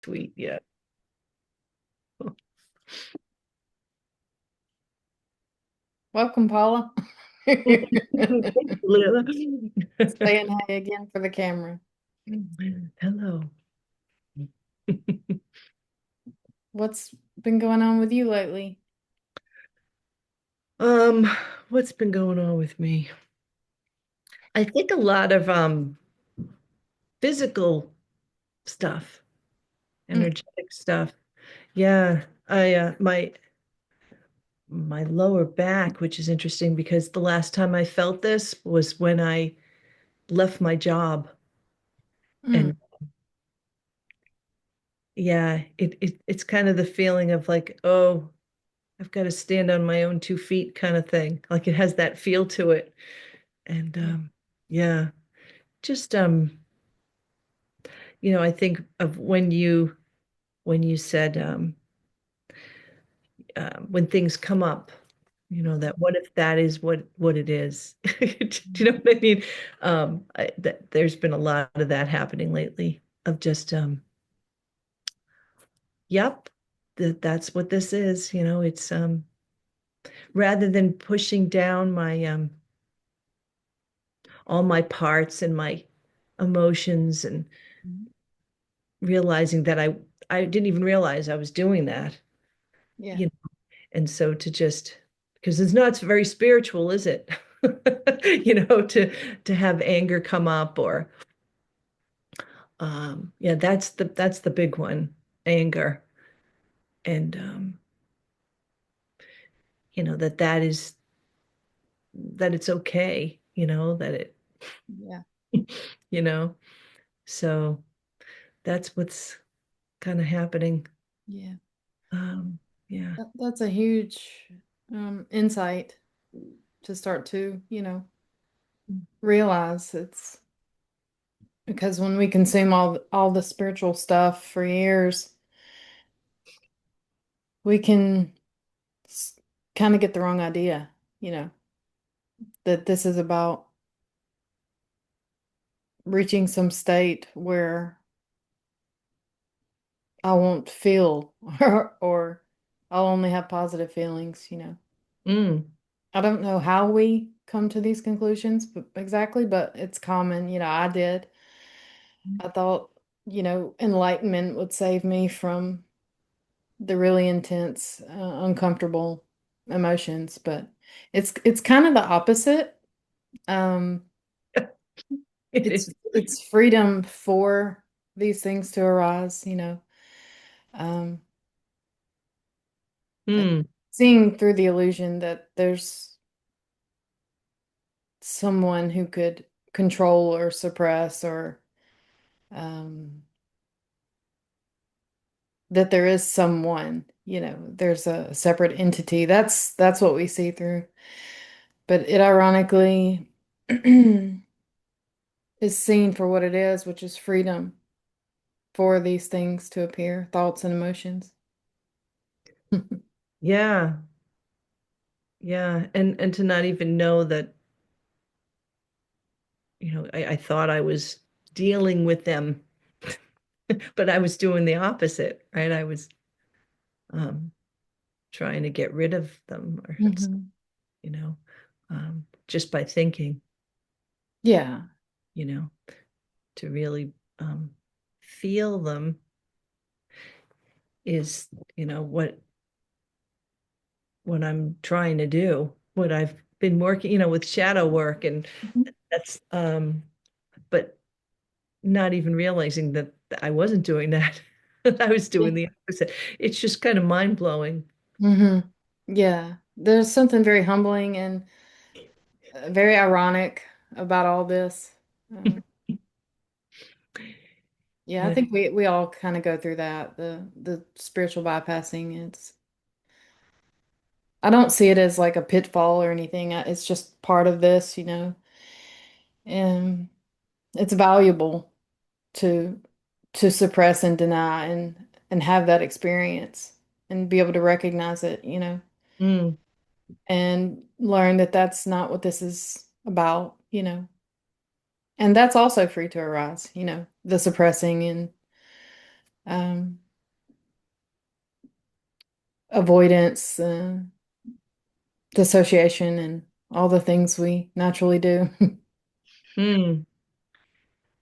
Sweet, yeah. Welcome, Paula. Thanks, Leela. Saying hi again for the camera. Hello. What's been going on with you lately? Um, what's been going on with me? I think a lot of physical stuff, Mm, energetic stuff. Yeah, I my lower back, which is interesting because the last time I felt this was when I left my job. mm, And yeah, it's kind of the feeling of like, oh, I've got to stand on my own 2 feet kind of thing. Like it has that feel to it. And yeah, yeah, just I think of when you said when things come up, that what if that is what it is? Do you know what I mean? There's been a lot of that happening lately of just yep, that's what this is. It's rather than pushing down my all my parts and my emotions and realizing that I didn't even realize I was doing that, yeah, you know, and so to just because it's not very spiritual, is it? To have anger come up or yeah, that's the big one, anger. And that it's okay, that it, yeah, you know, so that's what's kind of happening. yeah. Um, yeah. That's a huge insight to start to, realize it's because when we consume all the spiritual stuff for years, we can kind of get the wrong idea, you know, that this is about reaching some state where I won't feel or I'll only have positive feelings. Mm. I don't know how we come to these conclusions exactly, but it's common. I did. I thought, enlightenment would save me from the really intense, uncomfortable emotions, but it's kind of the opposite. Um, It it's is. it's freedom for these things to arise. Um, Mm. seeing through the illusion that there's someone who could control or suppress or um, that there is someone, there's a separate entity. That's what we see through. But it ironically is seen for what it is, which is freedom for these things to appear, thoughts and emotions. Yeah. Yeah. And to not even know that, I thought I was dealing with them, but I was doing the opposite, right? I was um trying to get rid of them or Hmm. you know, just by thinking, Yeah, you know, to really feel them is, what I'm trying to do, what I've been working, with shadow work and hmm, that's but not even realizing that I wasn't doing that. I was doing the opposite. It's just kind of mind blowing. hmm, yeah. There's something very humbling and very ironic about all this. Uh, yeah, I Yeah. think we all kind of go through that, the spiritual bypassing. I don't see it as like a pitfall or anything. It's just part of this. And it's valuable to to suppress and deny and have that experience and be able to recognize it, Mm. and learn that that's not what this is about. And that's also free to arise, the suppressing and um, avoidance, dissociation, and all the things we naturally do. Hmm.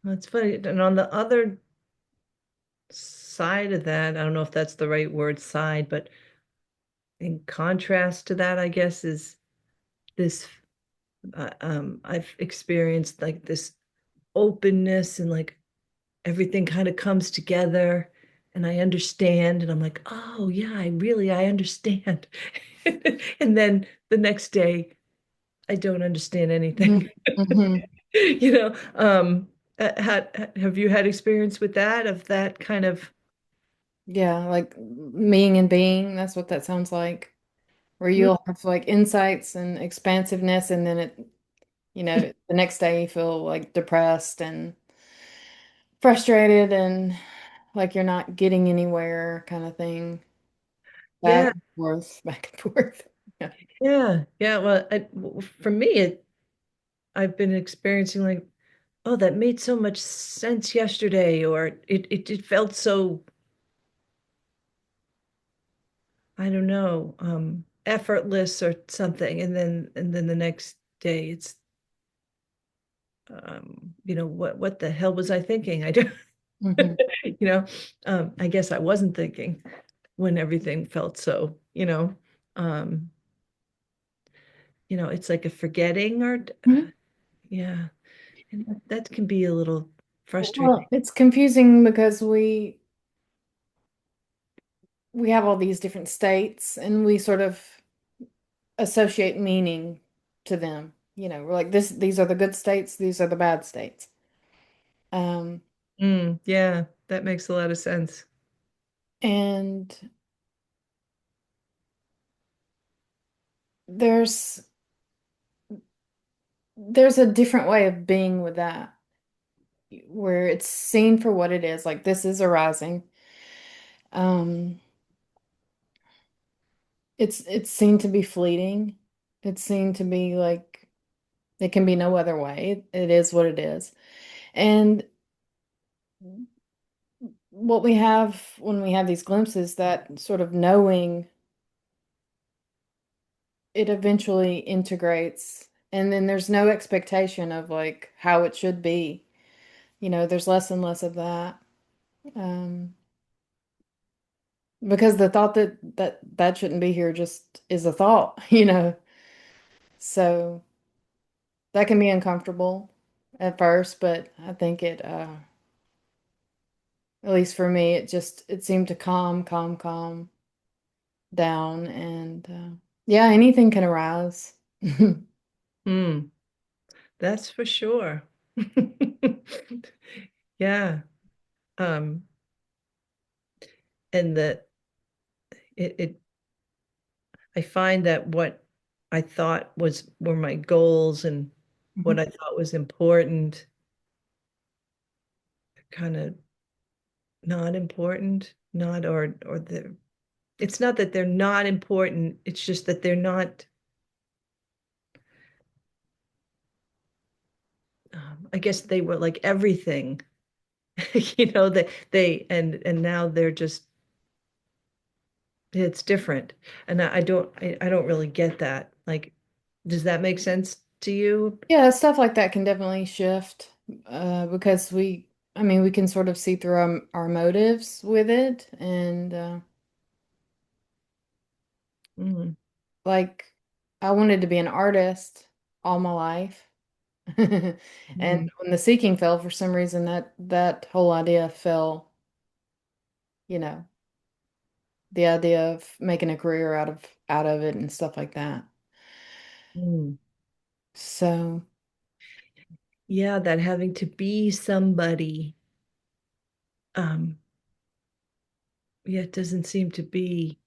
That's funny. And on the other side of that, I don't know if that's the right word, side, but in contrast to that, I guess, is this I've experienced like this openness and like everything kind of comes together and I understand and I'm like, oh yeah, I understand. And then the next day I don't understand anything. Mhm. Mhm. You know, have you had experience with that of that kind of Yeah, like meaning and being, that's what that sounds like. Where you'll have like insights and expansiveness, and then the next day you feel like depressed and frustrated and like you're not getting anywhere kind of thing. Back yeah, and forth, back and forth. Yeah. yeah. Well, for me, I've been experiencing like, oh, that made so much sense yesterday, or it felt so, I don't know, effortless or something. And then the next day it's what the hell was I thinking? I don't, Hmm. you know, I guess I wasn't thinking when everything felt so, um, it's like a forgetting or Hmm. yeah, and that can be a little frustrating. Well, it's confusing because we have all these different states and we sort of associate meaning to them. We're like these are the good states, these are the bad states. Um, Yeah, that makes a lot of sense. and there's there's a different way of being with that, where it's seen for what it is, like this is arising. Um, it's seen to be fleeting. It's seen to be like it can be no other way. It is what it is. And what we have when we have these glimpses, that sort of knowing, it eventually integrates. And then there's no expectation of like how it should be. There's less and less of that. Um, because the thought that shouldn't be here just is a thought, So that can be uncomfortable at first, but I think at least for me, it seemed to calm down, and yeah, anything can arise. Hmm, that's for sure. Yeah. Um, and that it I find that what I thought were my goals and what Mhm. I thought was important kind of not important, not or the it's not that they're not important, it's just that they're not I guess they were like everything, and now they're just it's different. And I don't really get that. Like, does that make sense to you? Yeah, stuff like that can definitely shift, because I mean, we can sort of see through our motives with it, and Mm, like I wanted to be an artist all my life. And mm, when the seeking fell, for some reason, that whole idea fell, you know, the idea of making a career out of it and stuff like that. mm. So, Yeah, that having to be somebody, um, yeah, it doesn't seem to be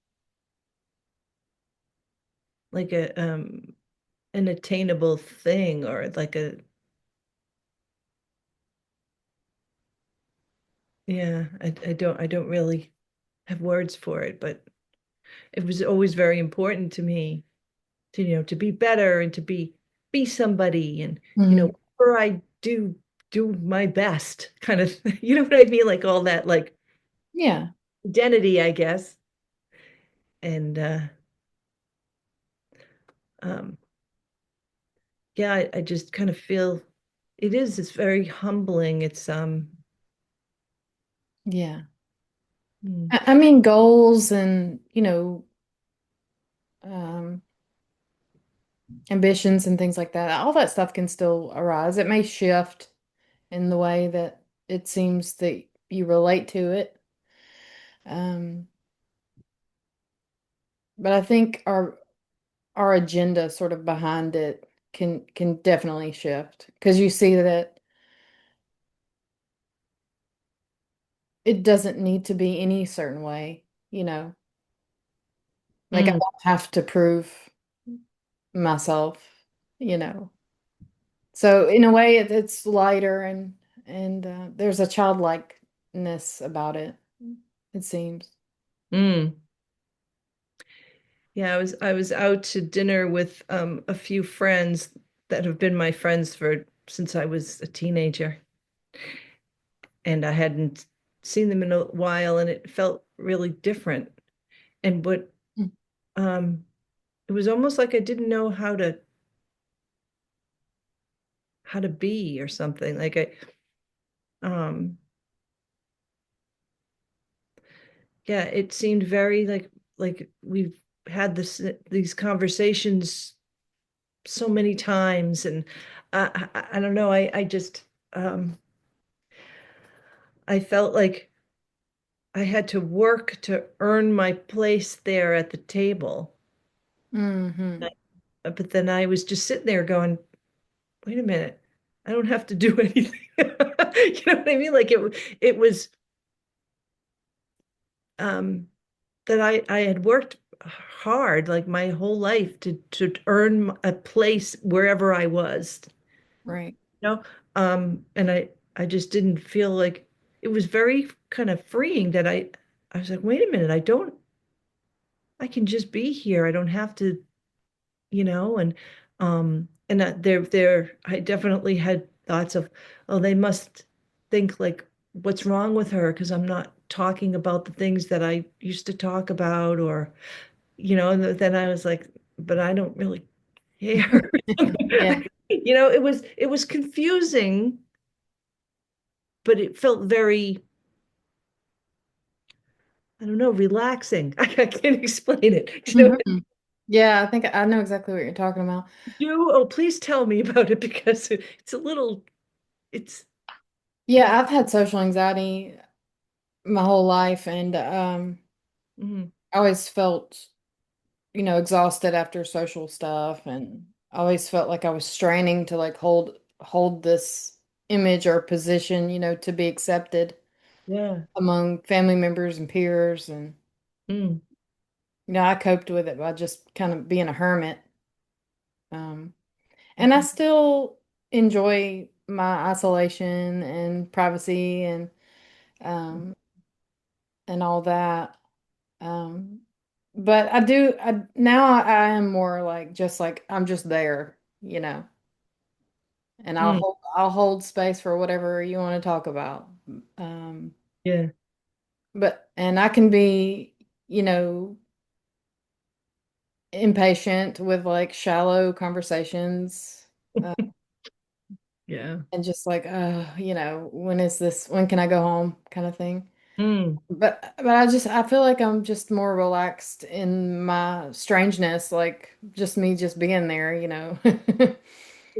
like a an attainable thing or like a yeah, I don't really have words for it, but it was always very important to me to to be better and to be somebody and mhm. whatever I do my best kind of you know what I mean, like all that like Yeah. identity, I guess. And um, yeah, I just kind of feel it's very humbling. Yeah. Mm, I mean, goals and, um, ambitions and things like that, all that stuff can still arise. It may shift in the way that it seems that you relate to it. Um, but I think our agenda sort of behind it can definitely shift because you see that it doesn't need to be any certain way, you know. Like I mm, don't have to prove myself, you know. So in a way, it's lighter and there's a childlikeness about it. It seems. mm. Yeah, I was out to dinner with a few friends that have been my friends for since I was a teenager, and I hadn't seen them in a while, and it felt really different. And what um, it was almost like I didn't know how to be or something. Like um, yeah, it seemed very like we've had these conversations so many times, and I don't know. I just I felt like I had to work to earn my place there at the table. Mm-hmm. But then I was just sitting there going, wait a minute, I don't have to do anything. You know what I mean? Like it was um that I had worked hard like my whole life to earn a place wherever I was, Right. you know? And I just didn't feel like it was very kind of freeing that I was like, wait a minute, I can just be here. I don't have to, and there I definitely had thoughts of, oh, they must think like what's wrong with her because I'm not talking about the things that I used to talk about, or and then I was like, but I don't really care. Yeah. It was confusing, but it felt very, I don't know, relaxing. I can't explain it. Hmm. Yeah, I think I know exactly what you're talking about. Oh, please tell me about it because it's a little, it's, Yeah, I've had social anxiety my whole life and mm, I always felt, exhausted after social stuff and I always felt like I was straining to like hold this image or position, to be accepted yeah. among family members and peers and Mm, I coped with it by just kind of being a hermit. Um and I mhm, still enjoy my isolation and privacy um and all that. Um, but I now I am more like just like I'm just there, and mm, I'll hold space for whatever you want to talk about. Um, yeah. and I can be, you know, impatient with like shallow conversations, Yeah. and just like, when can I go home kind of thing. Mm. But I feel like I'm just more relaxed in my strangeness, like just me just being there.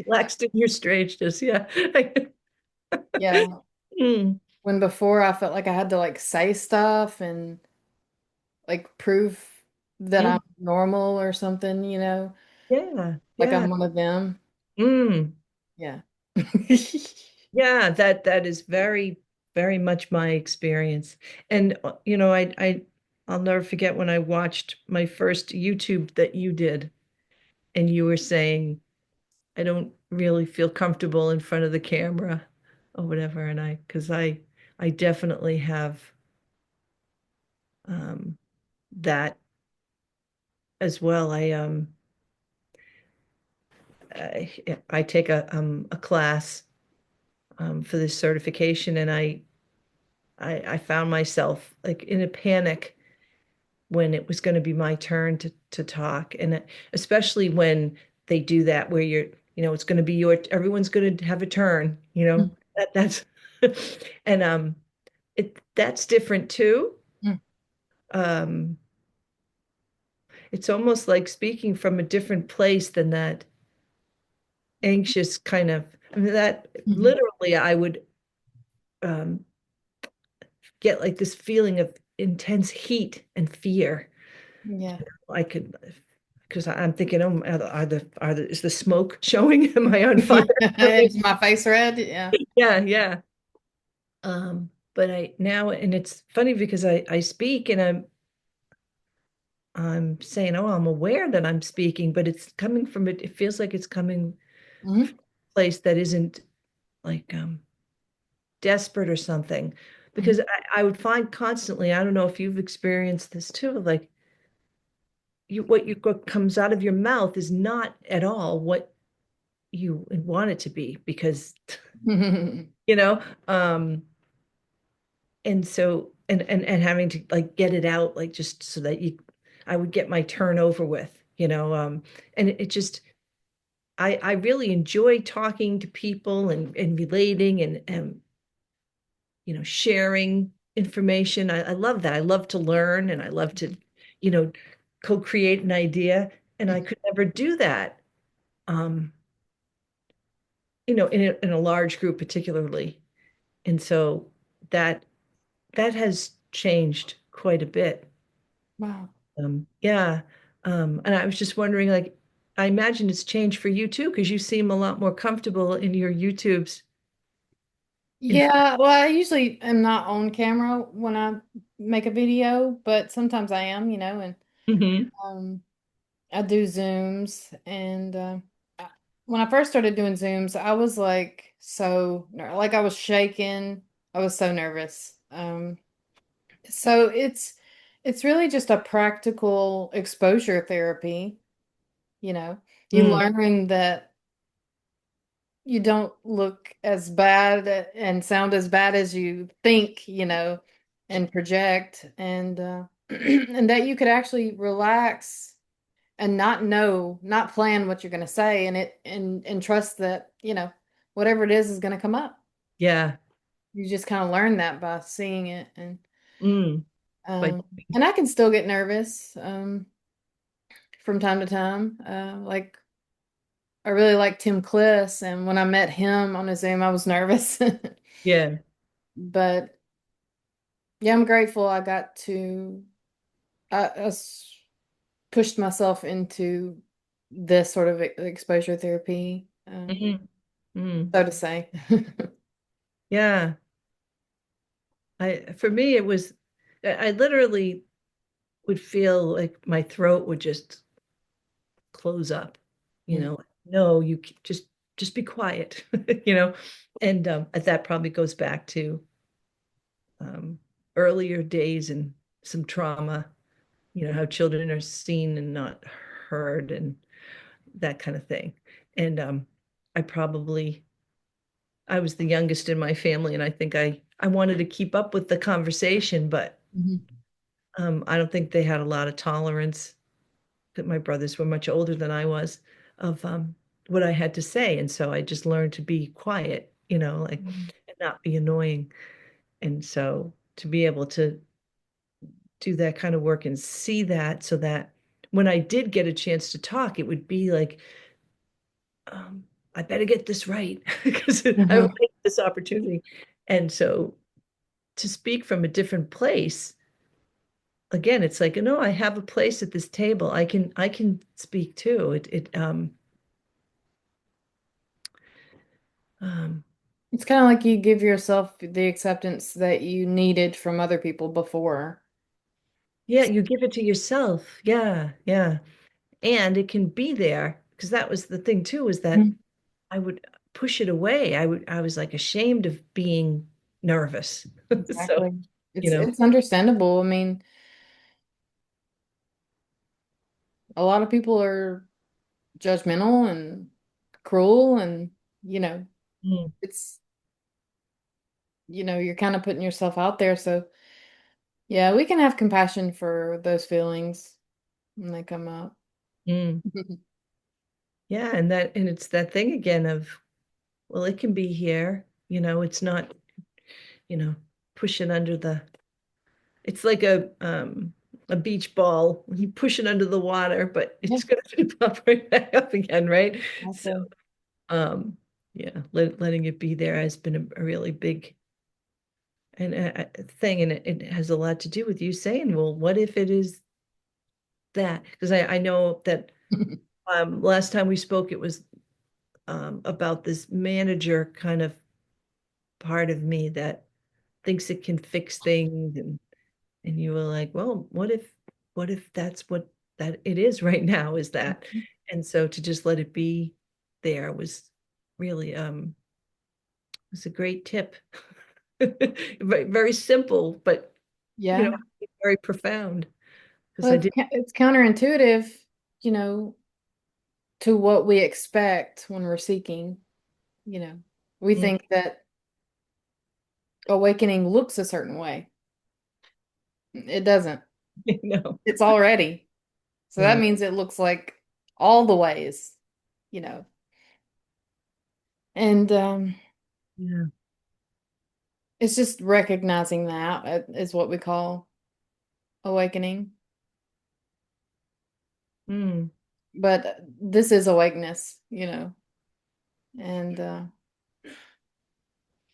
Relaxed in your strangeness. Yeah. Yeah. Mm, When before I felt like I had to like say stuff and like prove that I'm mm, normal or something. yeah. Like Yeah. I'm one of them. Mm, Yeah. yeah. That is very, very much my experience. And I'll never forget when I watched my first YouTube that you did, and you were saying, I don't really feel comfortable in front of the camera or whatever. And because I definitely have um, that as well. I take a class for this certification, and I found myself like in a panic when it was going to be my turn to talk. And especially when they do that, where it's going to be everyone's going to have a turn, that's, and, that's different too. Mhm. Um, it's almost like speaking from a different place than that anxious kind of, I mean, that Mhm. literally I would, um, get like this feeling of intense heat and fear. Yeah. I could, because I'm thinking, oh, is the smoke showing? Am I on fire? Is my face red? Yeah. Yeah, yeah. But I now, and it's funny because I speak and I'm saying, oh, I'm aware that I'm speaking, but it's coming from it. It feels like it's coming from Mhm. a place that isn't like desperate or something. Because Mhm. I would find constantly, I don't know if you've experienced this too, like what comes out of your mouth is not at all what you want it to be because you know um and so and having to like get it out like just so that you I would get my turn over with, and it just I really enjoy talking to people and relating and sharing information. I love that. I love to learn and I love to you know co-create an idea, and I could never do that um in a large group particularly. And so that that has changed quite a bit. Wow. Yeah. And I was just wondering, like, I imagine it's changed for you too, because you seem a lot more comfortable in your YouTubes. In Yeah, well, I usually am not on camera when I make a video, but sometimes I am, and Mhm. um, I do Zooms. And when I first started doing Zooms, I was like like I was shaking. I was so nervous. So it's really just a practical exposure therapy, you know. You Mm, learn that you don't look as bad and sound as bad as you think, and project, and and that you could actually relax and not plan what you're going to say, and trust that, whatever it is going to come up. yeah. You just kind of learn that by seeing it, Mm, but um and I can still get nervous from time to time. Like I really like Tim Kliss, and when I met him on a Zoom, I was nervous. yeah. But yeah, I'm grateful I got to pushed myself into this sort of exposure therapy, Mhm. Mm, so to say. yeah. For me it was I literally would feel like my throat would just close up, Mm. no, just be quiet, and that probably goes back to um, earlier days and some trauma, how children are seen and not heard and that kind of thing. And I probably, I was the youngest in my family, and I think I wanted to keep up with the conversation, but Mhm. I don't think they had a lot of tolerance, that my brothers were much older than I was, of what I had to say. And so I just learned to be quiet, like, Mhm. and not be annoying. And so to be able to do that kind of work and see that, so that when I did get a chance to talk, it would be like, I better get this right because I don't Mhm. get this opportunity. And so to speak from a different place, again, it's like, no, I have a place at this table. I can speak too. Um, It's kind of like you give yourself the acceptance that you needed from other people before. yeah, you give it to yourself. Yeah, yeah. And it can be there because that was the thing too, is that Mhm. I would push it away. I was like ashamed of being nervous. So, Exactly. you know, It's understandable. I mean, a lot of people are judgmental and cruel, and you know, mm, it's you're kind of putting yourself out there. So yeah, we can have compassion for those feelings when they come up. Mm. Yeah, and it's that thing again of, well, it can be here, it's not, you know, push it under the, it's like a beach ball. You push it under the water, but Yeah, it's gonna pop right back up again, right? So exactly. um yeah, letting it be there has been a really big thing, and it has a lot to do with you saying, well, what if it is that? Because I know that last time we spoke, it was about this manager kind of part of me that thinks it can fix things, and you were like, well, what if that's what that it is right now, is that? And so to just let it be there was really was a great tip. Very, very simple, but you know, Yeah. very profound, because Well, I did. it's counterintuitive, you know, to what we expect when we're seeking, you know. We Mm, think that awakening looks a certain way. It doesn't. no. It's already. So that Yeah. means it looks like all the ways, you know. And Yeah. it's just recognizing that is what we call awakening. Mm, But this is awakeness, and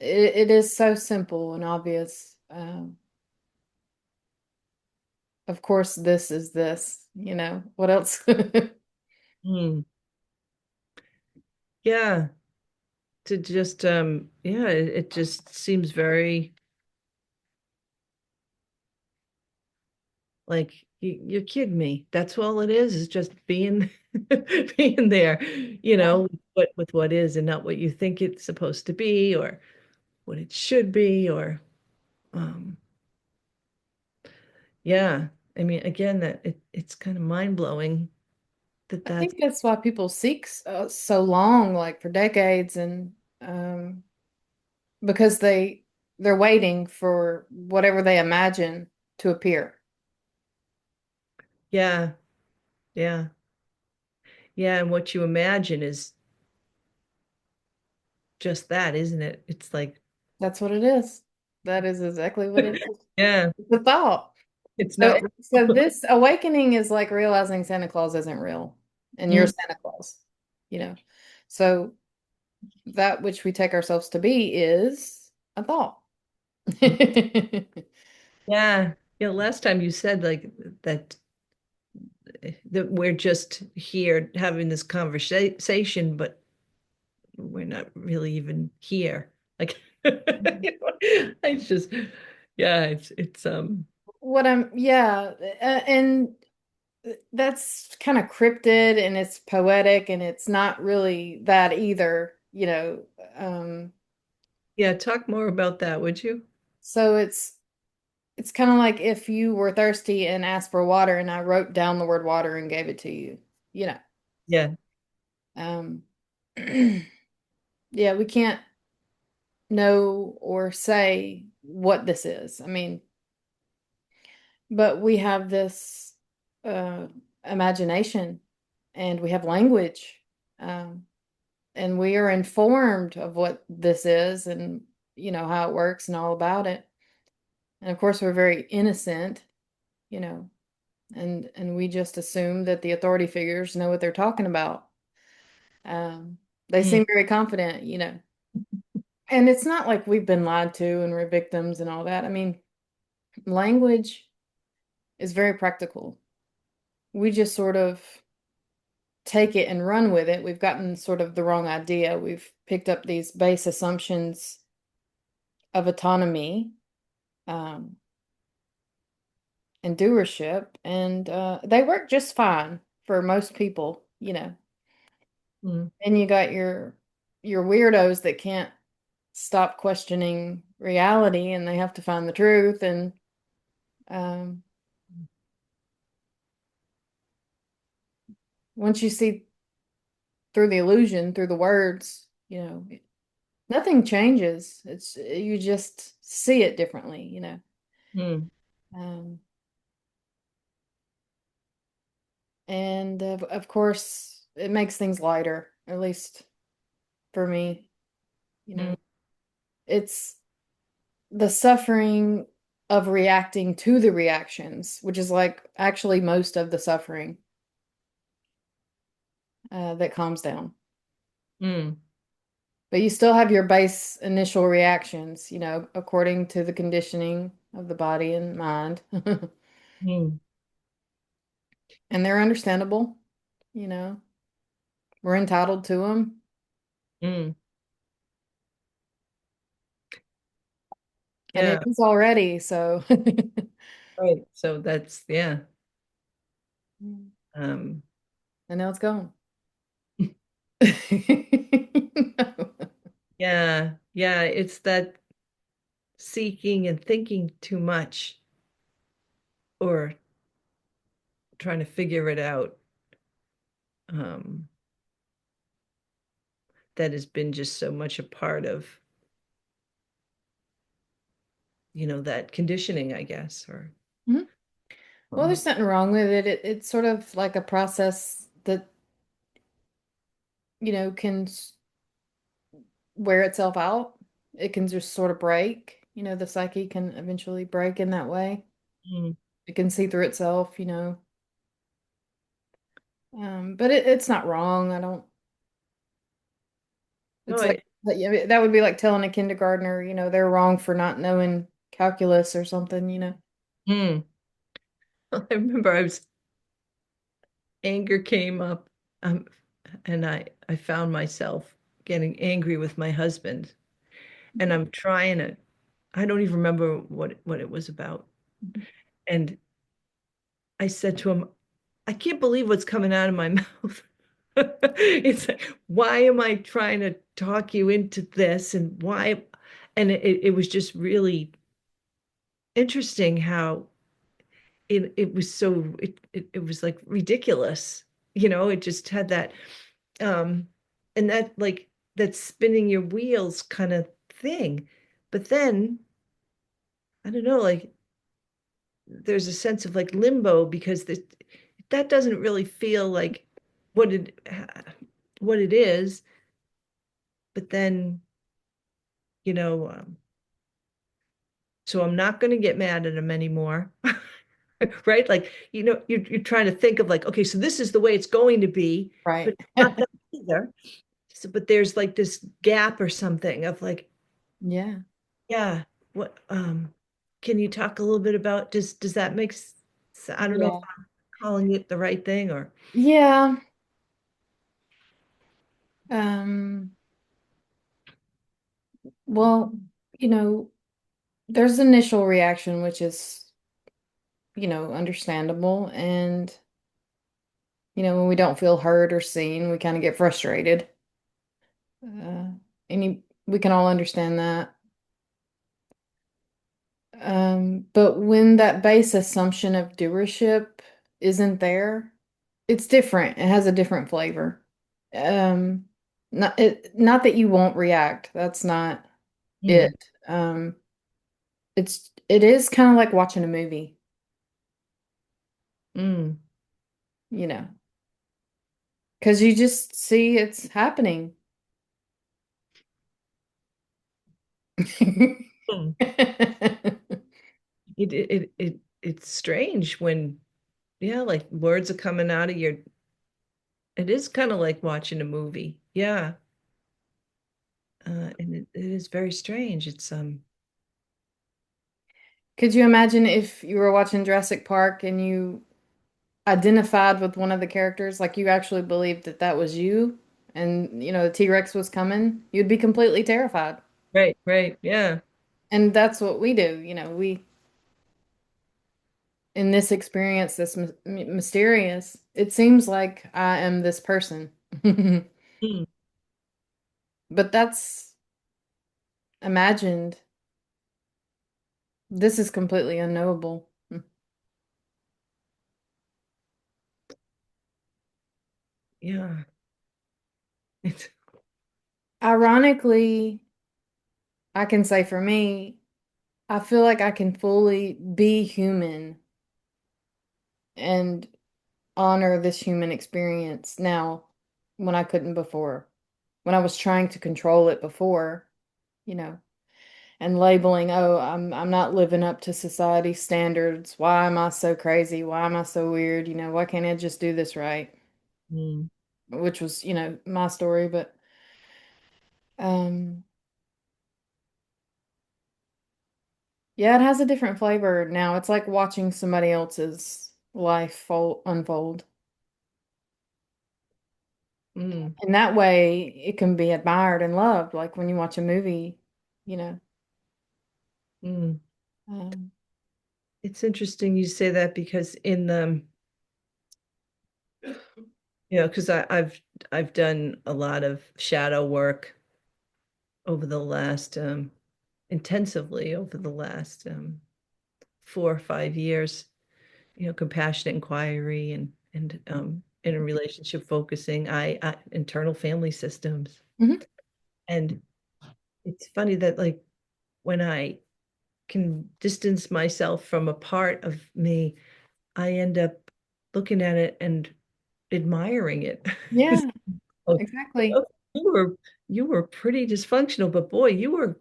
it is so simple and obvious. Of course, this is this, what else? mm. Yeah. To just yeah, it just seems very like you're kidding me. That's all it is just being being there, Yeah. with what is, and not what you think it's supposed to be, or what it should be, or um yeah. I mean, again, that it's kind of mind-blowing that I that's think that's why people seek so long, like for decades, and because they're waiting for whatever they imagine to appear. yeah, yeah. Yeah, and what you imagine is just that, isn't it? It's like, That's what it is. That is exactly what it is. yeah, It's a thought. it's So, not so real. this awakening is like realizing Santa Claus isn't real, and you're Mm, Santa Claus, you know. So that which we take ourselves to be is a thought. yeah. Yeah, last time you said like that that we're just here having this conversation, but we're not really even here. Like, it's just, yeah, it's Yeah, and that's kind of cryptid and it's poetic and it's not really that either. yeah, talk more about that, would you? So it's kind of like if you were thirsty and asked for water and I wrote down the word water and gave it to you, you know. Yeah. Um, yeah, we can't know or say what this is. I mean, but we have this uh, imagination and we have language, um, and we are informed of what this is and how it works and all about it. And of course, we're very innocent, you know, and we just assume that the authority figures know what they're talking about. Um, they Mm, seem very confident. And it's not like we've been lied to and we're victims and all that. I mean, language is very practical. We just sort of take it and run with it. We've gotten sort of the wrong idea. We've picked up these base assumptions of autonomy, um, and doership, and they work just fine for most people. mm, And you got your weirdos that can't stop questioning reality, and they have to find the truth. And um, once you see through the illusion, through the words, Nothing changes. It's you just see it differently, Mm, Um, and of course, it makes things lighter, at least for me. You mm, know, it's the suffering of reacting to the reactions, which is like actually most of the suffering that calms down. mm, But you still have your base initial reactions, according to the conditioning of the body and mind. mm, And they're understandable, you know. We're entitled to them, mm. and it Yeah, is already, so. right. So that's yeah. Mm. Um, And now it's gone. No. yeah, yeah, it's that seeking and thinking too much or trying to figure it out. Um, that has been just so much a part of, that conditioning, I guess, or Mhm. Well, um, there's nothing wrong with it. It's sort of like a process that, can wear itself out. It can just sort of break. The psyche can eventually break in that way. mm. It can see through itself. But it's not wrong. I don't, No, it's like, yeah, that would be like telling a kindergartner, they're wrong for not knowing calculus or something. mm. I remember anger came up, um, and I found myself getting angry with my husband, and I'm trying to, I don't even remember what it was about. And I said to him, I can't believe what's coming out of my mouth. It's like, why am I trying to talk you into this? And why? And it was just really interesting how it was so, it was like ridiculous. It just had that, um, and that like that spinning your wheels kind of thing. But then, I don't know, like there's a sense of like limbo because that doesn't really feel like what it what it is. But then, you know, um, so I'm not going to get mad at him anymore. Right? Like, you're trying to think of like, okay, so this is the way it's going to be, but Right. it's not that either. So, but there's like this gap or something of like, Yeah. yeah, what, can you talk a little bit about, does that make sense? I don't know if Yeah. I'm calling it the right thing or, Yeah. Um, well, you know, there's initial reaction, which is, understandable. And, when we don't feel heard or seen, we kind of get frustrated. Uh, we can all understand that. But when that base assumption of doership isn't there, it's different. It has a different flavor. Um, not that you won't react. That's not it. hmm, Um, it is kind of like watching a movie, mm, you know, because you just see it's happening. hmm. It's strange when, yeah, like words are coming out of your, it is kind of like watching a movie. Yeah. And it is very strange. It's, Could you imagine if you were watching Jurassic Park and you identified with one of the characters, like you actually believed that that was you, and the T-Rex was coming? You'd be completely terrified. right, right. Yeah. And that's what we do. We in this experience, this mysterious, it seems like I am this person. Mm, But that's imagined. This is completely unknowable. yeah. It's, Ironically, I can say for me, I feel like I can fully be human and honor this human experience now when I couldn't before. When I was trying to control it before, you know, and labeling, oh, I'm not living up to society's standards. Why am I so crazy? Why am I so weird? Why can't I just do this right? Mm, Which was, my story, but um yeah, it has a different flavor now. It's like watching somebody else's life unfold. mm, In that way, it can be admired and loved, like when you watch a movie, you know. mm. Um, It's interesting you say that because in the, because I've done a lot of shadow work over the last intensively over the last 4 or 5 years, compassionate inquiry and in a relationship focusing, I internal family systems. mhm. And it's funny that like when I can distance myself from a part of me, I end up looking at it and admiring it. Yeah, Oh, exactly. oh, you were pretty dysfunctional, but boy, you were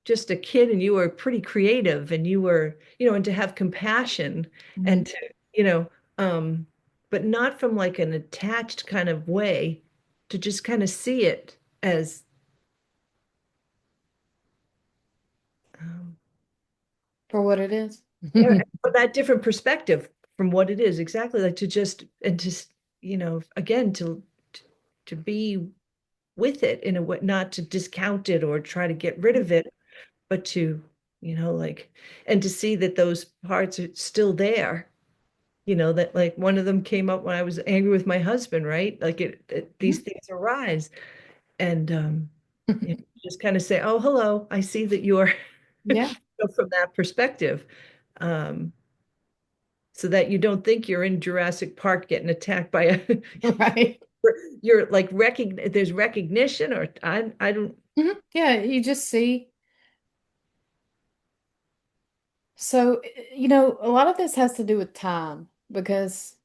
just a kid and you were pretty creative and you were, and to have compassion Mhm. and to, you know, um, but not from like an attached kind of way, to just kind of see it as um, For what it is. yeah, from that different perspective from what it is exactly, like to just and just, again to be with it in a way, not to discount it or try to get rid of it, but to, like, and to see that those parts are still there. That like one of them came up when I was angry with my husband, right? Like these Mhm. things arise, and just kind of say, "Oh, hello, I see that you're," Yeah, from that perspective, um, so that you don't think you're in Jurassic Park getting attacked by a. right. You're like there's recognition, or I don't. Yeah, you just see. So, a lot of this has to do with time because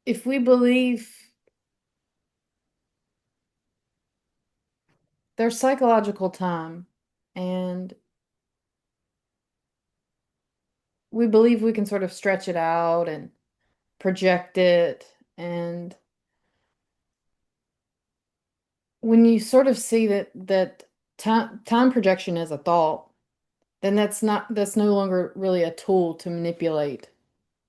if we believe there's psychological time and we believe we can sort of stretch it out and project it. And when you sort of see that time projection is a thought, then that's no longer really a tool to manipulate,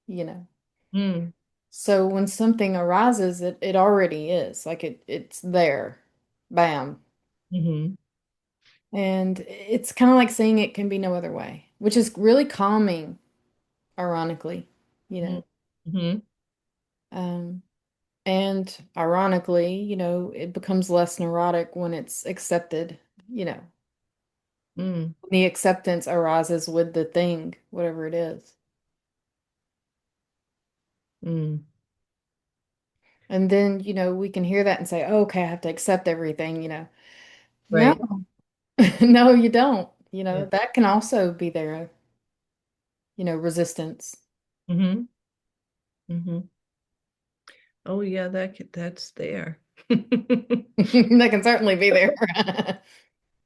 you know. Mm, So when something arises, it already is. Like it's there. Bam. hmm And it's kind of like seeing it can be no other way, which is really calming, ironically, you know. hmm Um, and ironically, it becomes less neurotic when it's accepted, you know. mm, The acceptance arises with the thing, whatever it is. mm. And then, we can hear that and say, oh, okay, I have to accept everything, No, Right. no, you don't. Yeah. That can also be there, resistance. hmm hmm Oh yeah, that's there. That can certainly be there.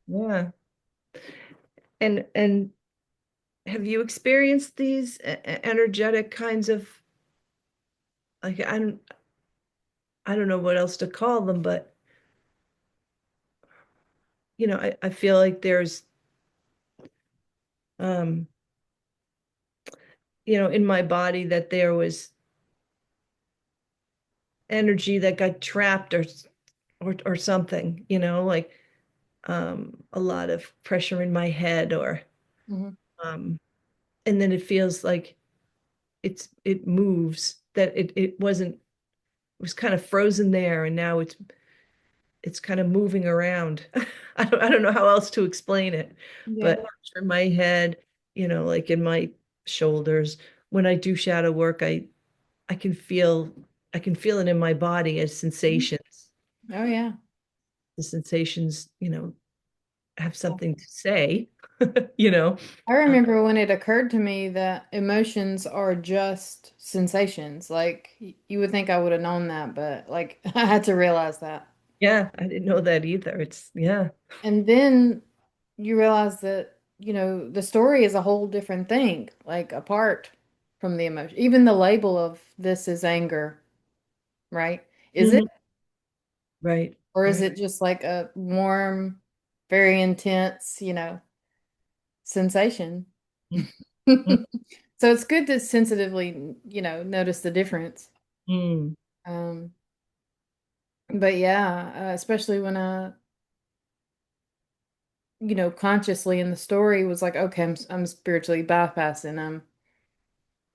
Yeah. And have you experienced these energetic kinds of, like, I don't know what else to call them, but I feel like there's um in my body that there was energy that got trapped or something, like a lot of pressure in my head or Mhm. um and then it feels like it moves, that it wasn't, it was kind of frozen there and now it's kind of moving around. I don't know how else to explain it, Yeah. but in my head, like in my shoulders, when I do shadow work, I can feel I can feel it in my body as Mhm. sensations. Oh, yeah. The sensations, have something to say, you know. I Uh, remember when it occurred to me that emotions are just sensations. Like you would think I would have known that, but like I had to realize that. yeah, I didn't know that either. It's yeah. And then you realize that, the story is a whole different thing, like apart from the emotion. Even the label of this is anger, right? Is it? Mhm. Right, Or is right. it just like a warm, very intense, sensation? Mm, So it's good to sensitively, notice the difference. mm, Um, but yeah, especially when consciously in the story was like, okay, I'm spiritually bypassing.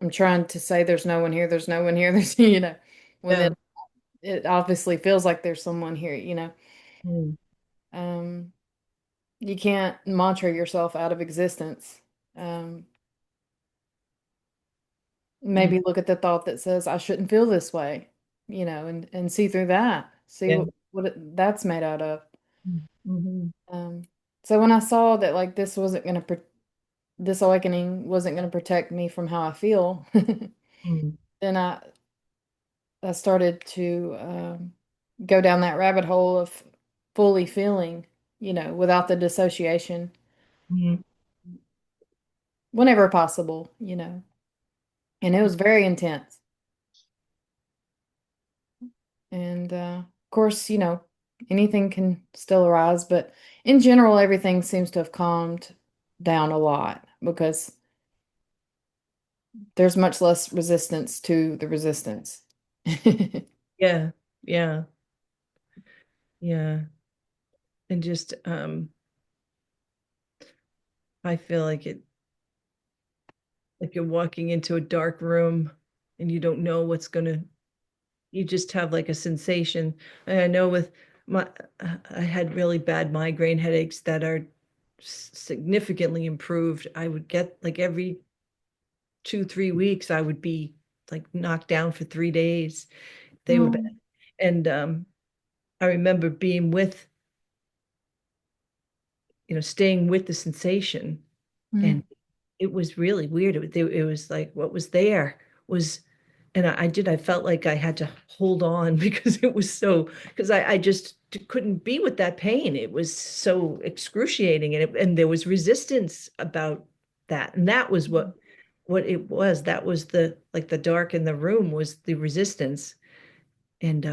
I'm trying to say there's no one here, there's no one here, when yeah. it obviously feels like there's someone here. Mm, Um, you can't mantra yourself out of existence. Um, mm, maybe look at the thought that says I shouldn't feel this way, and see through that, see yeah. that's made out of. Mm, mhm, Um, so when I saw that like this awakening wasn't going to protect me from how I feel, mm, then I started to go down that rabbit hole of fully feeling, without the dissociation mm, whenever possible. And it was very intense. And of course, anything can still arise, but in general, everything seems to have calmed down a lot because there's much less resistance to the resistance. yeah, yeah, yeah. And just I feel like you're walking into a dark room and you don't know what's gonna, you just have like a sensation. And I know with my, I had really bad migraine headaches that are significantly improved. I would get like every 2, 3 weeks, I would be like knocked down for 3 days. They were bad. Mm, And I remember being with, staying with the sensation. mm, And it was really weird. It was like what was there was, and I felt like I had to hold on because it was so, because I just couldn't be with that pain. It was so excruciating, and there was resistance about that. And that was what it was. That was the, like the dark in the room was the resistance. And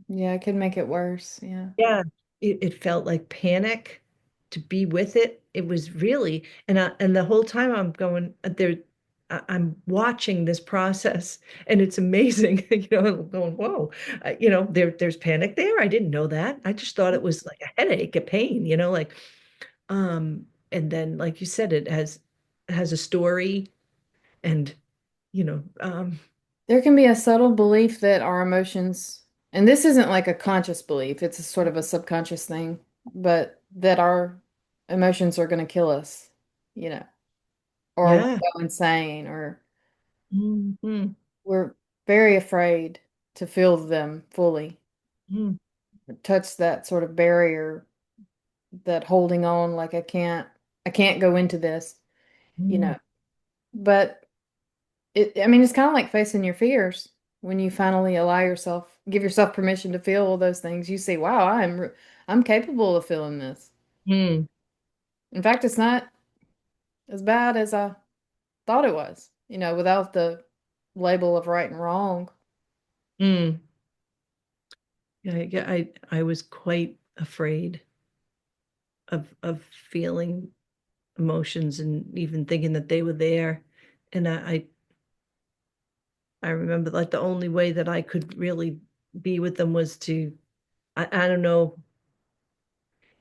Yeah, it could make it worse. Yeah. yeah, it felt like panic to be with it. It was really, and the whole time I'm going there, I'm watching this process, and it's amazing. I'm going, whoa, there's panic there. I didn't know that. I just thought it was like a headache, a pain. Like, and then like you said, it has a story, and you know, um, There can be a subtle belief that our emotions, and this isn't like a conscious belief, it's a sort of a subconscious thing, but that our emotions are going to kill us, you know, or we'll yeah, go insane, or hmm, we're very afraid to feel them fully, hmm, touch that sort of barrier, that holding on, like I can't go into this, you hmm, know. But I mean, it's kind of like facing your fears. When you finally give yourself permission to feel all those things, you see, wow, I'm capable of feeling this. hmm, In fact, it's not as bad as I thought it was, without the label of right and wrong. hmm. Yeah, I was quite afraid of feeling emotions and even thinking that they were there. And I remember like the only way that I could really be with them was to, I don't know,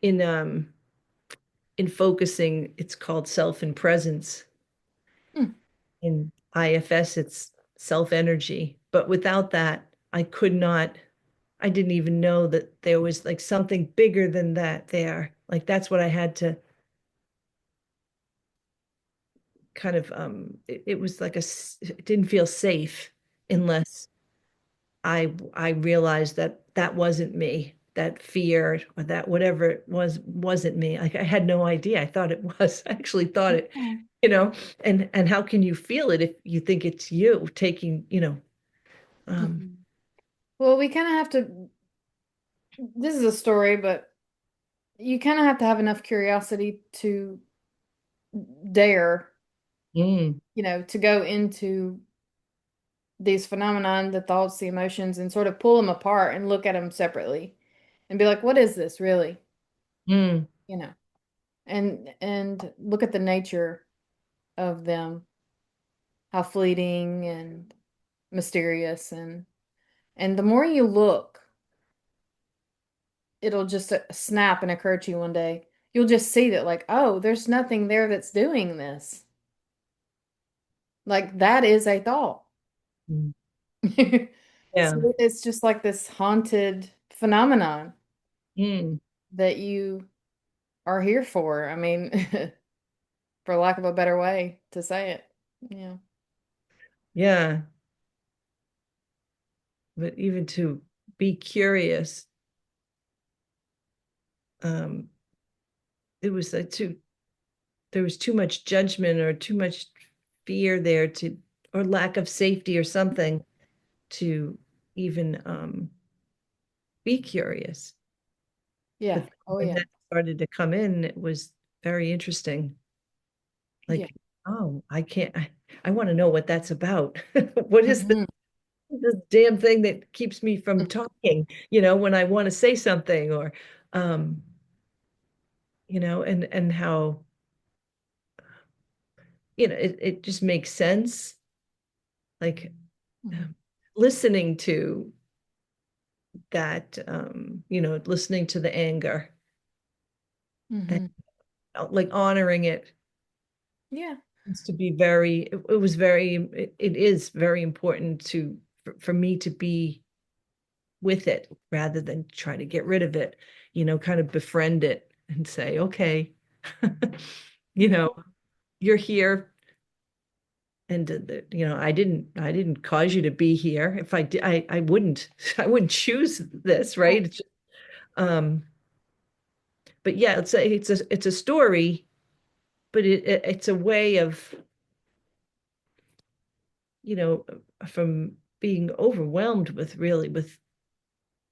in in focusing, it's called self and presence. Hmm. In IFS, it's self energy. But without that, I didn't even know that there was like something bigger than that there. Like that's what I had to kind of it was like it didn't feel safe unless I realized that that wasn't me. that fear or that whatever it was wasn't me. Like I had no idea. I thought it was. I actually thought it, Oh. you know, and how can you feel it if you think it's you taking, Mhm. Well, we kind of have to, this is a story, but you kind of have to have enough curiosity to dare, mm, to go into these phenomenon, the thoughts, the emotions, and sort of pull them apart and look at them separately and be like, what is this really? mm, You know, and look at the nature of them, how fleeting and mysterious and the more you look, it'll just snap and occur to you one day. You'll just see that like, oh, there's nothing there that's doing this. Like that is a thought. mm. Yeah. So it's just like this haunted phenomenon Mm, that you are here for. I mean, for lack of a better way to say it. Yeah. yeah. But even to be curious, um, it was too there was too much judgment or too much fear there to or lack of safety or something to even be curious. Yeah. But Oh, when yeah. that started to come in, it was very interesting. Yeah. Like, oh, I want to know what that's about. What is Hmm. this damn thing that keeps me from talking, when I want to say something or, um, and how, it just makes sense. Like Hmm. um, listening to that, listening to the anger and Hmm. like honoring it Yeah. needs to be it was it is very important for me to be with it rather than try to get rid of it, kind of befriend it and say, okay, you know, you're here and I didn't cause you to be here. If I did, I wouldn't I wouldn't choose this, right? Um, but yeah, it's a story, but it's a way of, you know, from being overwhelmed with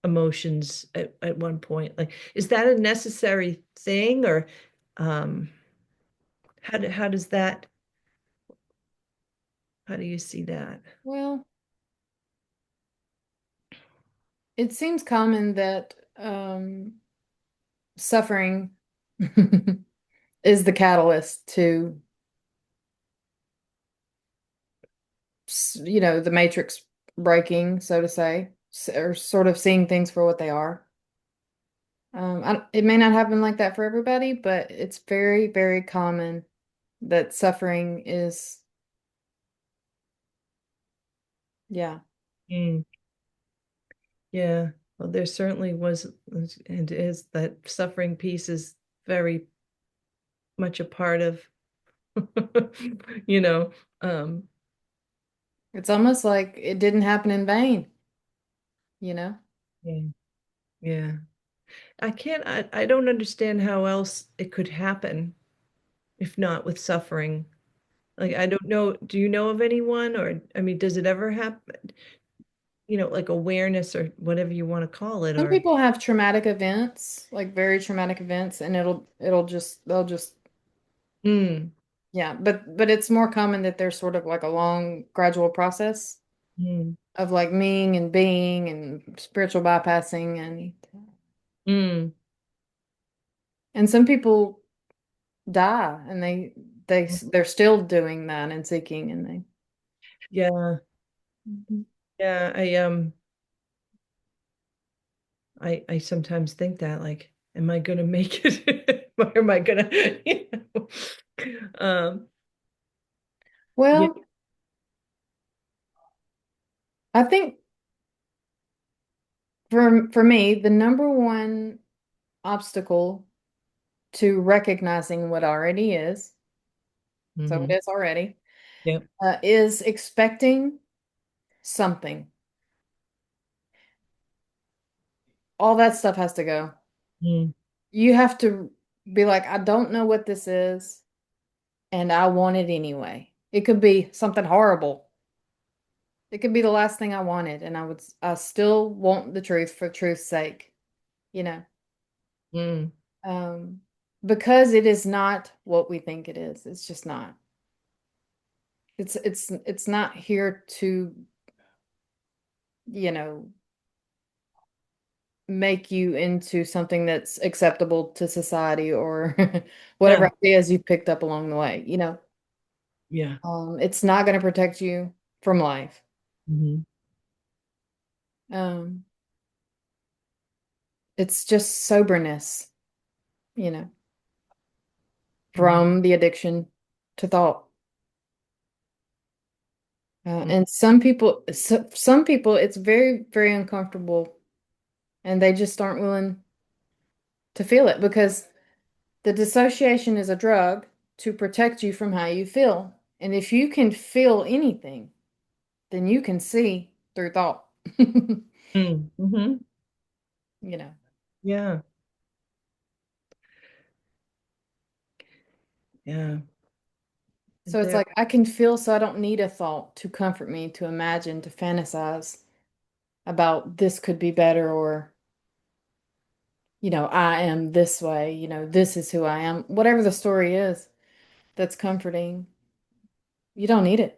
emotions at one point. Like, is that a necessary thing or um how does that how do you see that? Well, it seems common that suffering is the catalyst to, the matrix breaking, so to say, or sort of seeing things for what they are. It may not happen like that for everybody, but it's very, very common that suffering is, yeah. Mm, yeah. Well, there certainly was and is that suffering piece is very much a part of you know um It's almost like it didn't happen in vain, you know? yeah, yeah. I don't understand how else it could happen if not with suffering. Like, I don't know, do you know of anyone, or I mean, does it ever happen? Like awareness or whatever you want to call it, Some or people have traumatic events, like very traumatic events, and they'll just mm, yeah, but it's more common that there's sort of like a long gradual process mm, of like meaning and being and spiritual bypassing mm. and some people die and they're still doing that and seeking and they. Yeah, Mhm. yeah. I sometimes think that, like, am I gonna make it? Or am I gonna, yeah. Well, I think for me, the number one obstacle to recognizing what already is, so it Hmm. is already, Yep. is expecting something. all that stuff has to go. Mm, You have to be like, I don't know what this is, and I want it anyway. It could be something horrible. It could be the last thing I wanted, and I still want the truth for truth's sake, you know. mm, Um, because it is not what we think it is. It's just not. It's not here to, you know, make you into something that's acceptable to society or whatever yeah. ideas you picked up along the way, you know. Yeah. It's not going to protect you from life. Hmm. Um, it's just soberness, you know, Hmm. from the addiction to thought. Mm, And some people, it's very, very uncomfortable, and they just aren't willing to feel it because the dissociation is a drug to protect you from how you feel. And if you can feel anything, then you can see through thought. mm-hmm. You know. Yeah. Yeah. So it's There. like I can feel so I don't need a thought to comfort me, to imagine, to fantasize about this could be better or, I am this way, this is who I am. Whatever the story is that's comforting, you don't need it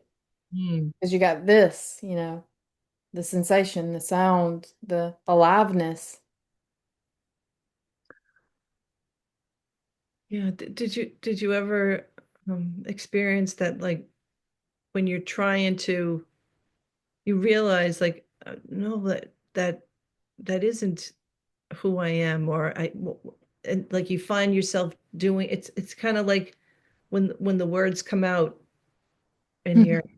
Mm. because you got this, the sensation, the sound, the aliveness. Yeah. Did you ever experience that, like, when you're trying to, you realize, like, no, that isn't who I am, or and like you find yourself doing, it's kind of like when the words come out and you're, Mhm.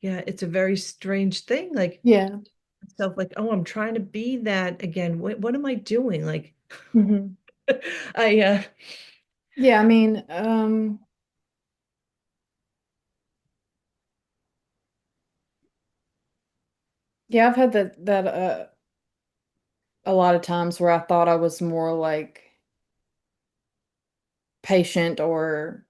yeah, it's a very strange thing, like, Yeah. stuff like, oh, I'm trying to be that again. What am I doing? Like, Hmm. I Yeah, I mean, yeah, I've had that a lot of times where I thought I was more like patient or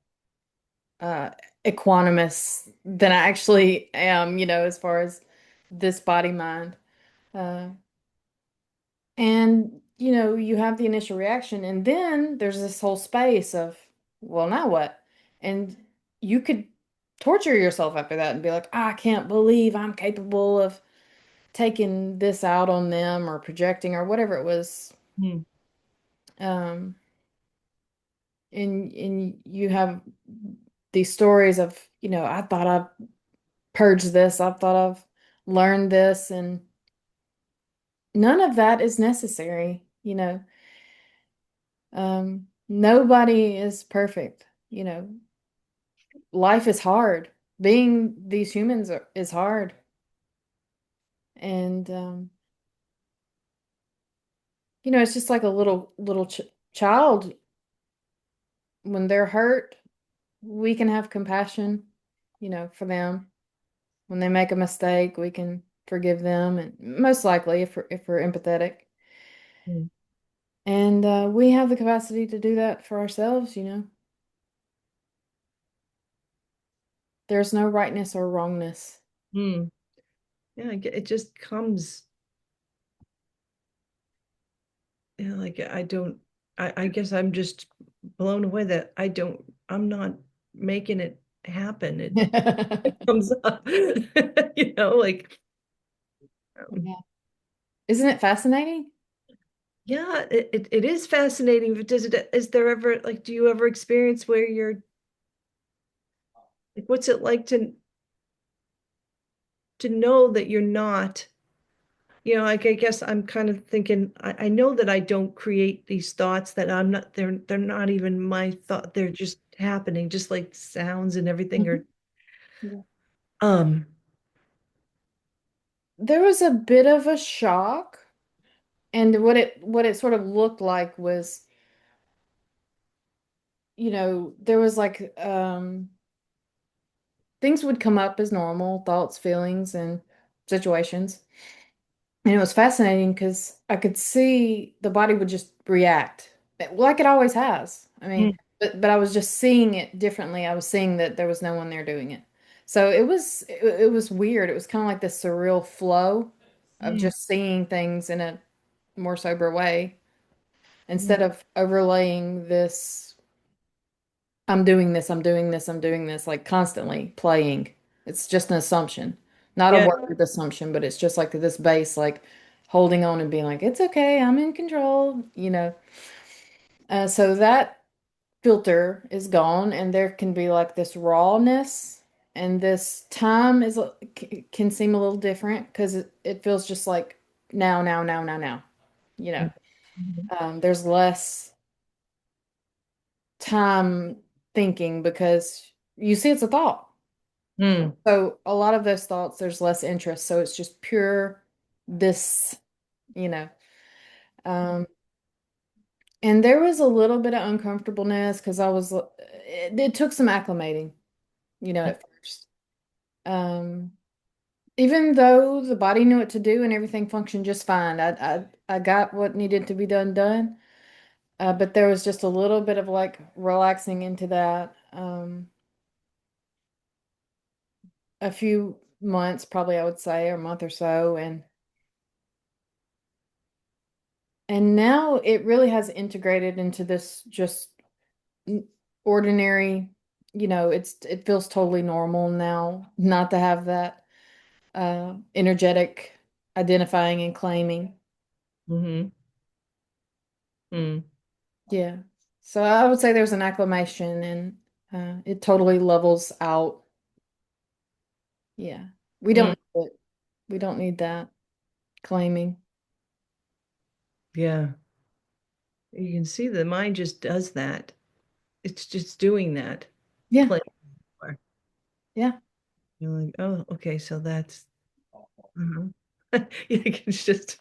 uh equanimous than I actually am, as far as this body mind. Uh and you have the initial reaction and then there's this whole space of, well, now what? And you could torture yourself after that and be like, I can't believe I'm capable of taking this out on them or projecting or whatever it was. Hmm. Um and you have these stories of, I thought I've purged this, I thought I've learned this, and none of that is necessary. Nobody is perfect. Life is hard. Being these humans is hard. And it's just like a little child when they're hurt, we can have compassion, for them. When they make a mistake, we can forgive them, and most likely if we're empathetic. Hmm. And we have the capacity to do that for ourselves. There's no rightness or wrongness. Hmm. Yeah, it just comes, like, I don't, I guess I'm just blown away that I'm not making it happen. It comes up, like, um, Yeah. Isn't it fascinating? yeah, it is fascinating, but is there ever, like, do you ever experience where you're, like, what's it like to know that you're not, like, I guess I'm kind of thinking, I know that I don't create these thoughts, that I'm not, they're not even my thought, they're just happening, just like sounds and everything Mhm. are, Yeah. um, There was a bit of a shock, and what it sort of looked like was, there was like things would come up as normal, thoughts, feelings, and situations. And it was fascinating because I could see the body would just react like it always has. I Mm, mean, but I was just seeing it differently. I was seeing that there was no one there doing it. So it was weird. It was kind of like this surreal flow of mm, just seeing things in a more sober way mm, instead of overlaying this, I'm doing this, I'm doing this, I'm doing this, like constantly playing. It's just an assumption, not a yeah. word assumption, but it's just like this base, like holding on and being like, it's okay, I'm in control, you know. So that filter is gone, and there can be like this rawness, and this time can seem a little different because it feels just like now, now, now, now, now, you know. Mhm. There's less time thinking because you see it's a thought. Mm, So a lot of those thoughts, there's less interest. So it's just pure this, you know. Um, and there was a little bit of uncomfortableness because it took some acclimating, you know, at first. Um, Even though the body knew what to do and everything functioned just fine, I got what needed to be done. But there was just a little bit of like relaxing into that. A few months, probably I would say, or a month or so, and now it really has integrated into this just ordinary, you know, it feels totally normal now not to have that energetic identifying and claiming. mhm, mm, Yeah. So I would say there's an acclimation and it totally levels out. Yeah. We don't mm. need it. We don't need that claiming. Yeah. You can see the mind just does that. It's just doing that. Yeah. Playing. More. Yeah. You're like, oh, okay, so that's uh-huh. You think it's just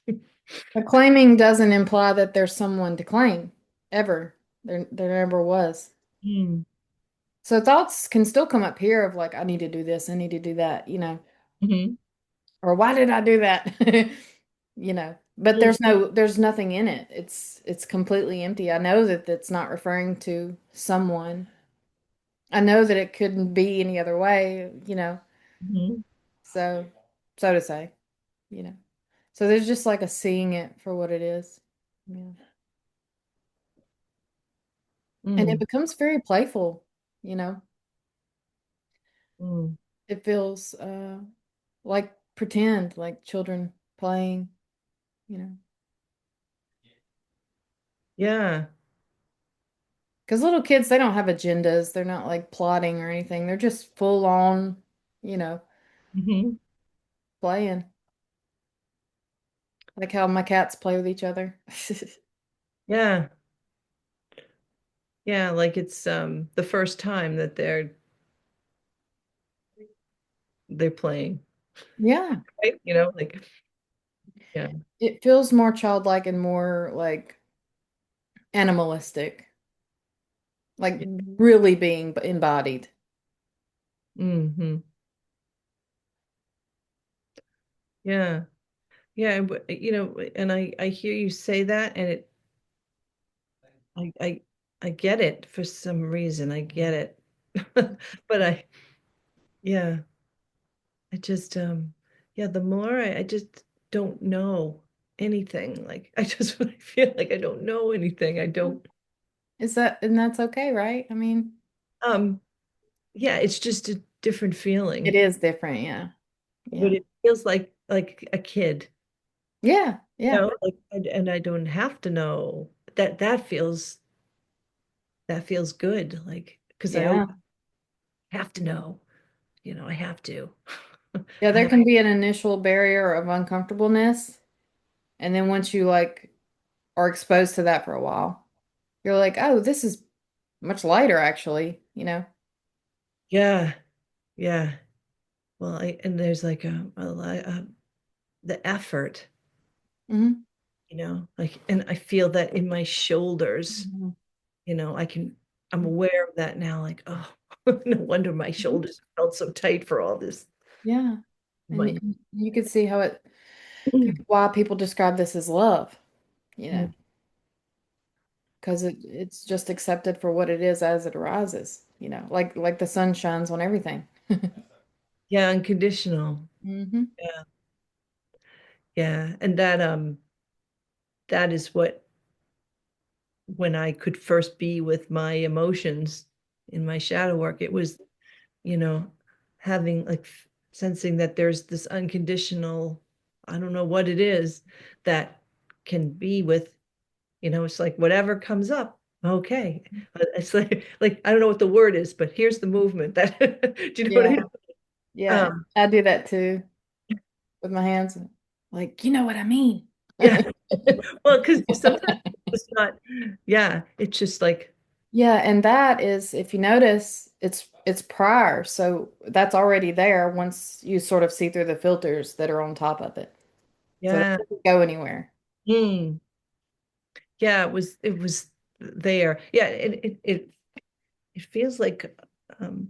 A claiming doesn't imply that there's someone to claim, ever. There never was. mm, So thoughts can still come up here of like, I need to do this, I need to do that, you know, mhm, or why did I do that? You know, but mm, there's nothing in it. It's completely empty. I know that that's not referring to someone. I know that it couldn't be any other way, you know, mhm, so so to say, you know. So there's just like a seeing it for what it is. Yeah. And it mm, becomes very playful, you know. mm. It feels like pretend, like children playing, you know. Yeah. Because little kids, they don't have agendas. They're not like plotting or anything. They're just full on, you know, Mhm. playing. Like how my cats play with each other. Yeah. Yeah, like it's the first time that they're playing, Yeah. right? You know, like yeah. It feels more childlike and more like animalistic, like Yeah. really being embodied. Hmm. Yeah. Yeah, you know, and I hear you say that and I I I get it for some reason. I get it. But yeah, I just yeah, the more I just don't know anything. Like I just I feel like I don't know anything. I don't Is that, and that's okay, right? I mean, um yeah, it's just a different it feeling. is different. Yeah. But Yeah. it feels like a kid, Yeah. you Yeah. know, like and I don't have to know that that feels good, like because I always Yeah. have to know, you know, I have to. Yeah. I There have, can be an initial barrier of uncomfortableness. And then once you like are exposed to that for a while, you're like, oh, this is much lighter, actually, you know? yeah, yeah. Well, I and there's like a lot the effort, Hmm. you know, like and I feel that in my shoulders, Mhm. you know, I'm aware of that now, like, oh, no wonder my Mhm. shoulders felt so tight for all this Yeah. And money. you could see how it. Mm. Why people describe this as love, you know, Mm. because it's just accepted for what it is as it arises, like the sun shines on everything. Yeah, unconditional. Hmm. Yeah. Yeah. And that is what, when I could first be with my emotions in my shadow work, it was, you know, having like sensing that there's this unconditional, I don't know what it is that can be with, it's like whatever comes up. Okay. It's like I don't know what the word is, but here's the movement that do you know what I Yeah, mean? yeah, Um, I do that too with my hands. Like, you know what I mean? yeah. Well, because sometimes it's not, yeah, it's just like, Yeah, and that is, if you notice, it's prior, so that's already there once you sort of see through the filters that are on top of it. So that yeah. doesn't go anywhere. Mm, yeah, it was there. Yeah, it feels like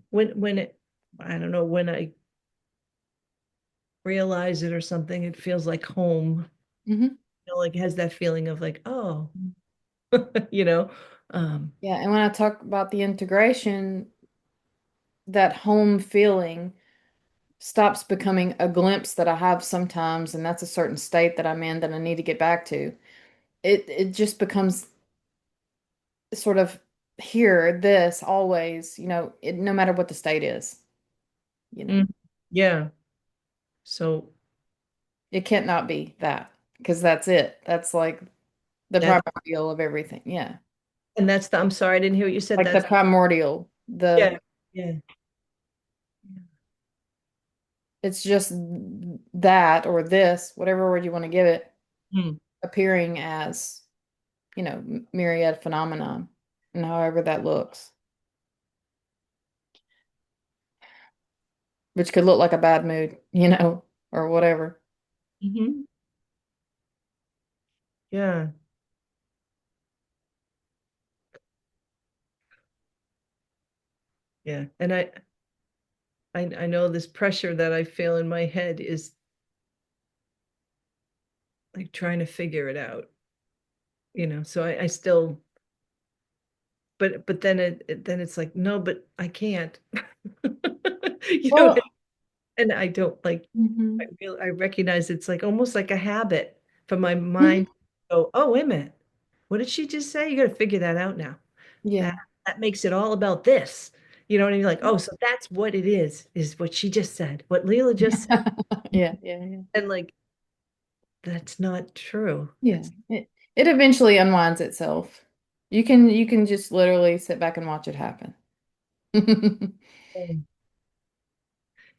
when it I don't know, when I realize it or something, it feels like home. Hmm. Like it has that feeling of like, oh, you know. Um, Yeah, and when I talk about the integration, that home feeling stops becoming a glimpse that I have sometimes, and that's a certain state that I'm in that I need to get back to. It just becomes sort of here, this, always, no matter what the state is, you know. mm, yeah. So It can't not be that because that's it. That's like the that primordial of everything. Yeah. and that's the I'm sorry, I didn't hear what you said. Like the That's primordial, yeah, yeah. it's just that or this, whatever word you want to give it, Mm, appearing as, myriad phenomenon and however that looks, which could look like a bad mood, or whatever. mhm, yeah, yeah. And I know this pressure that I feel in my head is like trying to figure it out, so I still, but then then it's like, no, but I can't. You know, Well, and I don't like, mhm. I recognize it's like almost like a habit for my Mhm. mind to go, oh, wait a minute. What did she just say? You got to figure that out now. That Yeah. that makes it all about this. You know what I mean? Like, oh, so that's what it is what she just said, what Leela just said. Yeah, yeah, yeah. And like, that's not true. Yeah. It eventually unwinds itself. You can just literally sit back and watch it happen. Mm.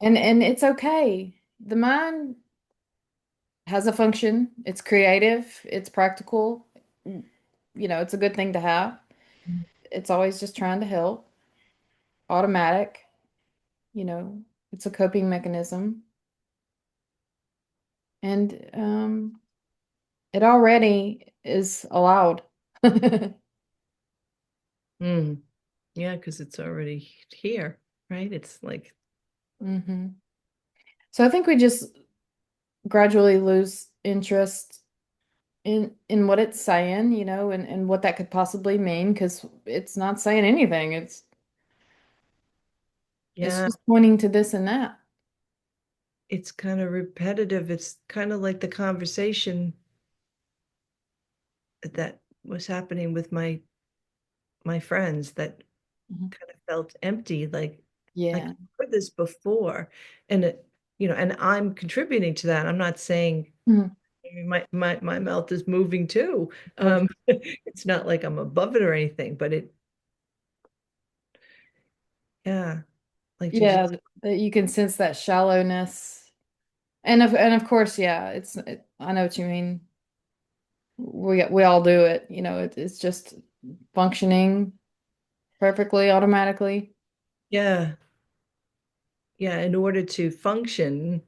And it's okay. The mind has a function. It's creative, it's practical. It's a good thing to have. It's always just trying to help. Automatic, you know, it's a coping mechanism. And it already is allowed. Mm. Yeah, because it's already here, right? It's like, Hmm. So I think we just gradually lose interest in what it's saying, and what that could possibly mean, because it's not saying anything. It's yeah, just pointing to this and that. it's kind of repetitive. It's kind of like the conversation that was happening with my friends that Mhm. kind of felt empty, like Yeah. I've heard this before, and and I'm contributing to that. I'm not saying, Mhm. I mean, my mouth is moving too. Of course. It's not like I'm above it or anything, but yeah, like to Yeah, just, that you can sense that shallowness. And of course, yeah, I know what you mean. We all do it, it's just functioning perfectly automatically. yeah, yeah. In order to function,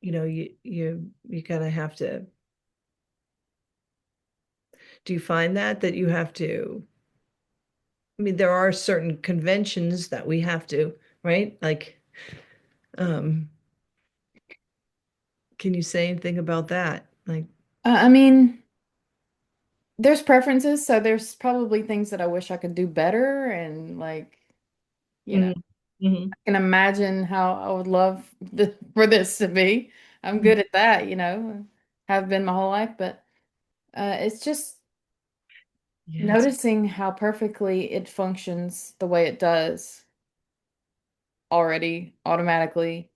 you kind of have to. Do you find that you have to? I mean, there are certain conventions that we have to, right? Like, um, can you say anything about that? Like, I mean, there's preferences, so there's probably things that I wish I could do better, and like, you know, mm, hmm, I can imagine how I would love for this to be. I'm good at that, have been my whole life, but it's just yeah, it's, noticing how perfectly it functions the way it does already, automatically.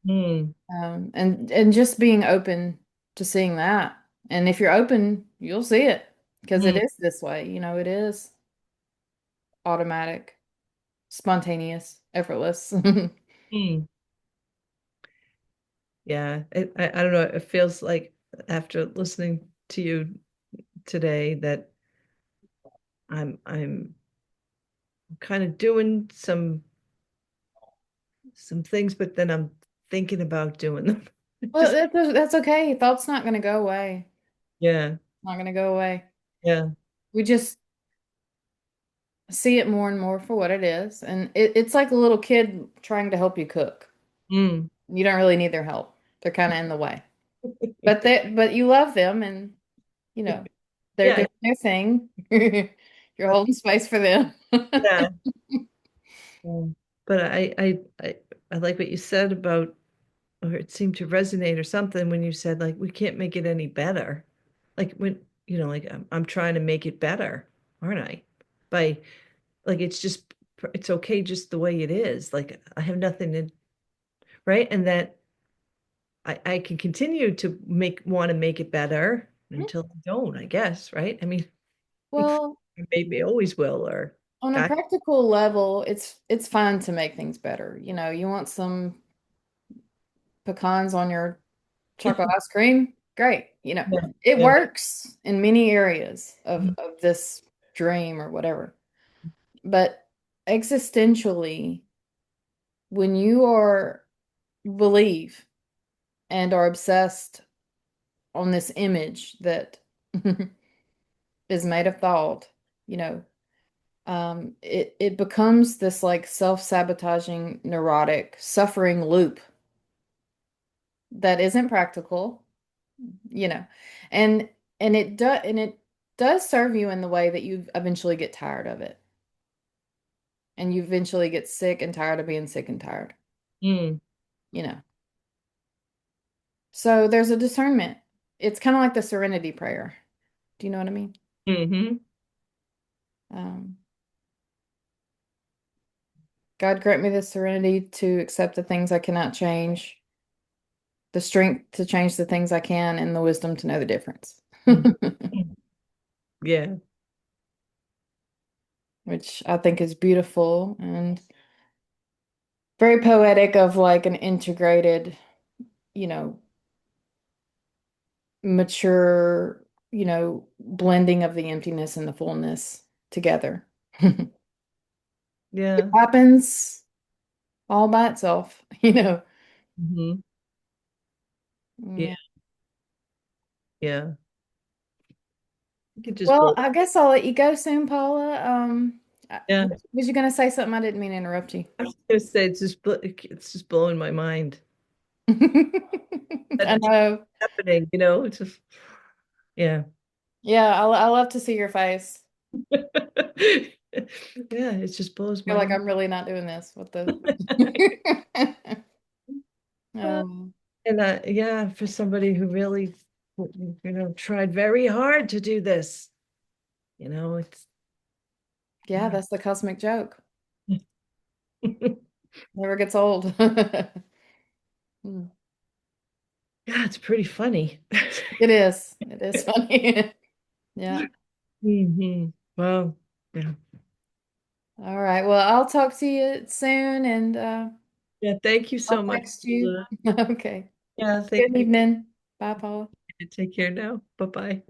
mm, And just being open to seeing that. And if you're open, you'll see it because it mm, is this way, it is automatic, spontaneous, effortless. mm. Yeah, I don't know. It feels like after listening to you today that I'm kind of doing some things, but then I'm thinking about doing them. Well, Just that's okay. Thought's not going to go away. yeah, Not going to go away. yeah, We just see it more and more for what it is. And it's like a little kid trying to help you cook. mm. You don't really need their help. They're kind of in the way. But you love them and you know, they're Yeah, doing their thing. You're holding space for them. yeah. But I like what you said about, or it seemed to resonate or something when you said like we can't make it any better. Like when like I'm trying to make it better, aren't I? By like it's okay just the way it is. Like I have nothing to right, and that I can continue to want to make it better until I don't, I guess, right? I mean, Well, maybe always will, or on a God, practical level, it's fine to make things better. You want some pecans on your chocolate ice cream? Great. yeah, It yeah, works in many areas of, mm, of this dream or whatever. But existentially, when you are believe and are obsessed on this image that is made of thought, you know, it becomes this like self-sabotaging, neurotic, suffering loop that isn't practical, you know, and and it does serve you in the way that you eventually get tired of it, and you eventually get sick and tired of being sick and tired, mm, you know. So there's a discernment. It's kind of like the serenity prayer. Do you know what I mean? hmm, Um, God grant me the serenity to accept the things I cannot change, the strength to change the things I can, and the wisdom to know the difference. mm, mm. Yeah, Which I think is beautiful and very poetic of like an integrated, you know, mature, blending of the emptiness and the fullness together. It yeah, happens all by itself, you know. hmm, yeah, Yeah. yeah. You could just Well, blow. I guess I'll let you go soon, Paula. Yeah, Was you gonna say something? I didn't mean to interrupt you. I was gonna say it's just blowing my mind that I it's know. happening. It's just yeah, Yeah, I love to see your face. yeah. It just blows Feel my like mind. I'm really not doing this. What the? Um, And yeah, for somebody who really, tried very hard to do this, it's yeah, yeah, that's the cosmic joke. Never gets old. Hmm. yeah, it's pretty funny. It is. It is funny. Yeah. Hmm. Well, yeah, All right. Well, I'll talk to you soon and yeah. Thank you I'll so much, text you. Leela. Okay. Yeah, Have a thank good you. evening. Bye, Paula. Take care now. Bye bye.